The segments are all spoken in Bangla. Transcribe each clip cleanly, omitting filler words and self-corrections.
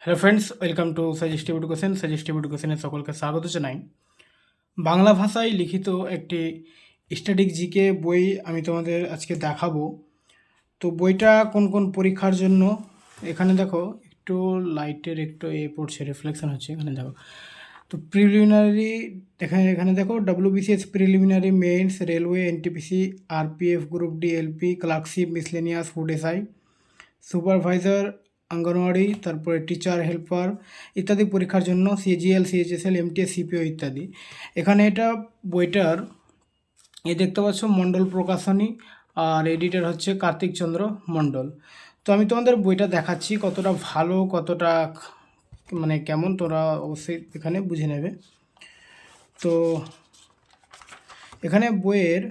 Hello friends, welcome to suggestive education. Suggestive এডুকেশনে সকলকে স্বাগত জানাই। বাংলা ভাষায় লিখিত একটি স্ট্যাটিক জিকে বই আমি তোমাদের আজকে দেখাবো। তো বইটা কোন কোন পরীক্ষার জন্য, এখানে দেখো একটু লাইটের একটু পড়ছে, রিফ্লেকশন হচ্ছে, এখানে দেখো। তো প্রিলিমিনারি, এখানে দেখো WBCS preliminary, means, railway, NTPC, RPF, group D, LP, clerkship, miscellaneous, food SI, supervisor, anganwadi, তারপরে টিচার হেল্পার ইত্যাদি পরীক্ষার জন্য, সিজিএল, সিএইচএসএল, এমটিএস, সিপিও ইত্যাদি। এখানে এটা বইটার দেখতে পাচ্ছ মণ্ডল প্রকাশনী, আর এডিটর হচ্ছে কার্তিক চন্দ্র মণ্ডল। তো আমি তোমাদের বইটা দেখাচ্ছি, কতটা ভালো কতটা মানে কেমন তোরা অবশ্যই এখানে বুঝে নেবে। তো এখানে বইয়ের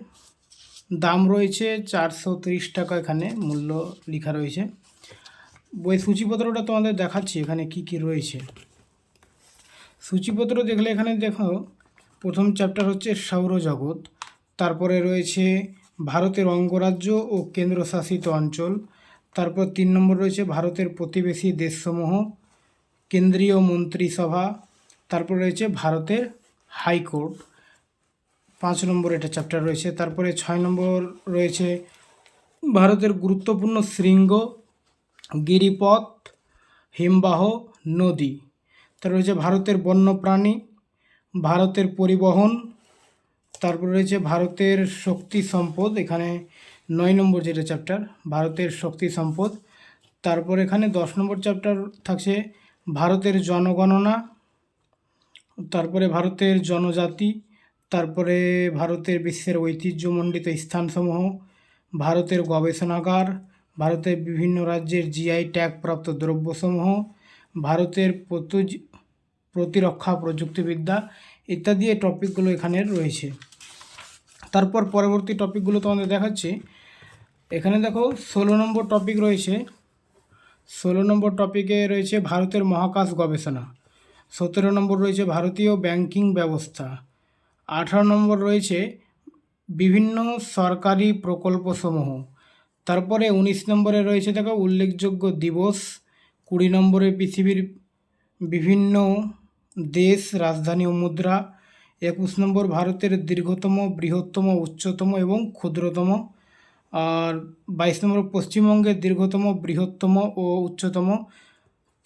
দাম রয়েছে 430 টাকা, এখানে মূল্য লেখা রয়েছে। বই সূচিপত্রটা তোমাদের দেখাচ্ছি, এখানে কি কি রয়েছে। সূচিপত্র দেখলে এখানে দেখো, প্রথম চ্যাপ্টার হচ্ছে সৌরজগৎ, তারপরে রয়েছে ভারতের অঙ্গরাজ্য ও কেন্দ্রশাসিত অঞ্চল, তারপর 3 নম্বর রয়েছে ভারতের প্রতিবেশী দেশসমূহ, কেন্দ্রীয় মন্ত্রিসভা, তারপর রয়েছে ভারতের হাইকোর্ট, 5 নম্বর এটা চ্যাপ্টার রয়েছে। তারপরে 6 নম্বর রয়েছে ভারতের গুরুত্বপূর্ণ শৃঙ্গ, গিরিপথ, হিমবাহ, নদী। তারপর রয়েছে ভারতের বন্যপ্রাণী, ভারতের পরিবহন, তারপর রয়েছে ভারতের শক্তি সম্পদ, এখানে 9 নম্বর যেটা চ্যাপ্টার ভারতের শক্তি সম্পদ। তারপর এখানে 10 নম্বর চ্যাপ্টার থাকছে ভারতের জনগণনা, তারপরে ভারতের জনজাতি, তারপরে ভারতের বিশ্বের ঐতিহ্যমণ্ডিত স্থানসমূহ, ভারতের গবেষণাগার, ভারতের বিভিন্ন রাজ্যের জিআই ট্যাগপ্রাপ্ত দ্রব্যসমূহ, ভারতের প্রতিরক্ষা প্রযুক্তিবিদ্যা ইত্যাদি এই টপিকগুলো এখানে রয়েছে। তারপর পরবর্তী টপিকগুলো তোমাদের দেখাচ্ছি। এখানে দেখো 16 নম্বর টপিক রয়েছে। 16 নম্বর টপিকে রয়েছে ভারতের মহাকাশ গবেষণা। 17 নম্বর রয়েছে ভারতীয় ব্যাংকিং ব্যবস্থা। 18 নম্বর রয়েছে বিভিন্ন সরকারি প্রকল্পসমূহ। তারপরে 19 নম্বরে রয়েছে দেখো উল্লেখযোগ্য দিবস। 20 নম্বরে পৃথিবীর বিভিন্ন দেশ, রাজধানী ও মুদ্রা। 21 নম্বর ভারতের দীর্ঘতম, বৃহত্তম, উচ্চতম এবং ক্ষুদ্রতম। আর 22 নম্বর পশ্চিমবঙ্গের দীর্ঘতম, বৃহত্তম ও উচ্চতম।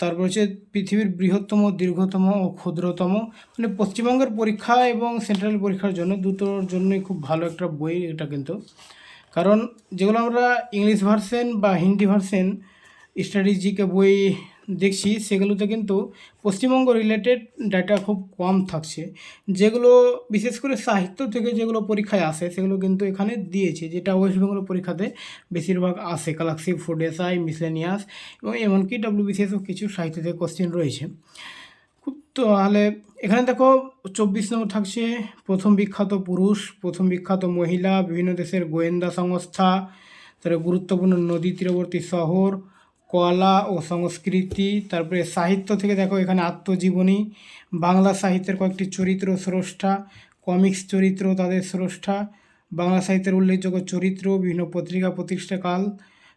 তারপর হচ্ছে পৃথিবীর বৃহত্তম, দীর্ঘতম ও ক্ষুদ্রতম। মানে পশ্চিমবঙ্গের পরীক্ষা এবং সেন্ট্রাল পরীক্ষার জন্য দুটোর জন্যই খুব ভালো একটা বই এটা কিন্তু। কারণ যেগুলো আমরা ইংলিশ ভার্সন বা হিন্দি ভার্সন স্ট্র্যাটেজিকে বই দেখছি, সেগুলোতে কিন্তু পশ্চিমবঙ্গ রিলেটেড ডাটা খুব কম থাকছে। যেগুলো বিশেষ করে সাহিত্য থেকে যেগুলো পরীক্ষায় আসে সেগুলো কিন্তু এখানে দিয়েছে, যেটা ওয়েস্ট বেঙ্গল পরীক্ষাতে বেশিরভাগ আসে, ক্লার্কশিপ, ফুড এসআই, মিসলেনিয়াস এবং এমনকি ডব্লিউবিসিএসও কিছু সাহিত্য থেকে কোশ্চেন রয়েছে। খুব তাহলে এখানে দেখো 24 নম্বর থাকছে প্রথম বিখ্যাত পুরুষ, প্রথম বিখ্যাত মহিলা, বিভিন্ন দেশের গোয়েন্দা সংস্থা, তারপরে গুরুত্বপূর্ণ নদী তীরবর্তী শহর, কলা ও সংস্কৃতি। তারপরে সাহিত্য থেকে দেখো এখানে আত্মজীবনী, বাংলা সাহিত্যের কয়েকটি চরিত্র স্রষ্টা, কমিক্স চরিত্র তাদের স্রষ্টা, বাংলা সাহিত্যের উল্লেখযোগ্য চরিত্র, বিভিন্ন পত্রিকা প্রতিষ্ঠাকাল।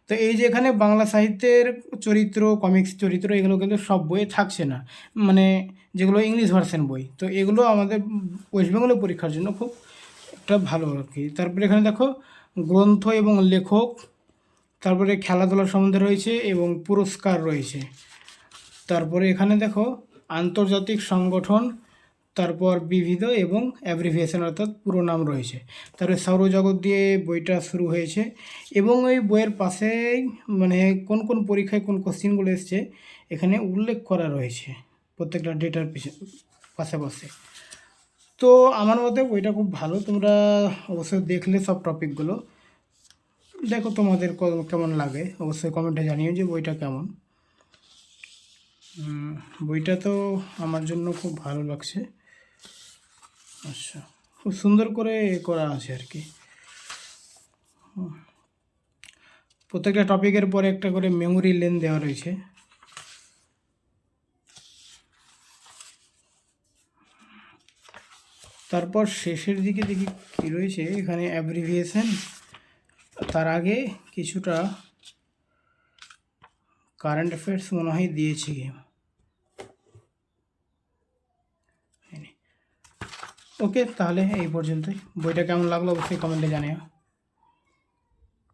তো এই যে এখানে বাংলা সাহিত্যের চরিত্র, কমিক্স চরিত্র, এগুলো কিন্তু সব বইয়ে থাকছে না, মানে যেগুলো ইংলিশ ভার্সন বই। তো এগুলো আমাদের ওয়েস্ট বেঙ্গলের পরীক্ষার জন্য খুব একটা ভালো আর কি। তারপরে এখানে দেখো গ্রন্থ এবং লেখক, তারপরে খেলাধুলার সম্বন্ধে রয়েছে এবং পুরস্কার রয়েছে। তারপরে এখানে দেখো আন্তর্জাতিক সংগঠন, তারপর বিবিধ এবং অ্যাব্রিভিয়েশন অর্থাৎ পুরো নাম রয়েছে। তারপরে সৌরজগৎ দিয়ে বইটা শুরু হয়েছে এবং ওই বইয়ের পাশেই মানে কোন কোন পরীক্ষায় কোন কোশ্চিনগুলো এসছে এখানে উল্লেখ করা রয়েছে প্রত্যেকটা ডেটার পাশে। তো আমার মতে বইটা খুব ভালো, তোমরা অবশ্যই দেখলে সব টপিকগুলো দেখো, তোমাদের কেমন লাগে অবশ্যই কমেন্টে জানিও যে বইটা কেমন। বইটা তো আমার জন্য খুব ভালো লাগছে। আচ্ছা, খুব সুন্দর করে করা আছে আর কি। প্রত্যেকটা টপিকের পরে একটা করে মেমোরি লেন দেওয়া রয়েছে। তারপর শেষের দিকে দেখি কী রয়েছে, এখানে অ্যাব্রিভিয়েশন, তার আগে কিছুটা কারেন্ট অ্যাফেয়ার্স মনে হয় দিয়েছি। ওকে, তাহলে এই পর্যন্তই। বইটা কেমন লাগলো অবশ্যই কমেন্টে জানিও।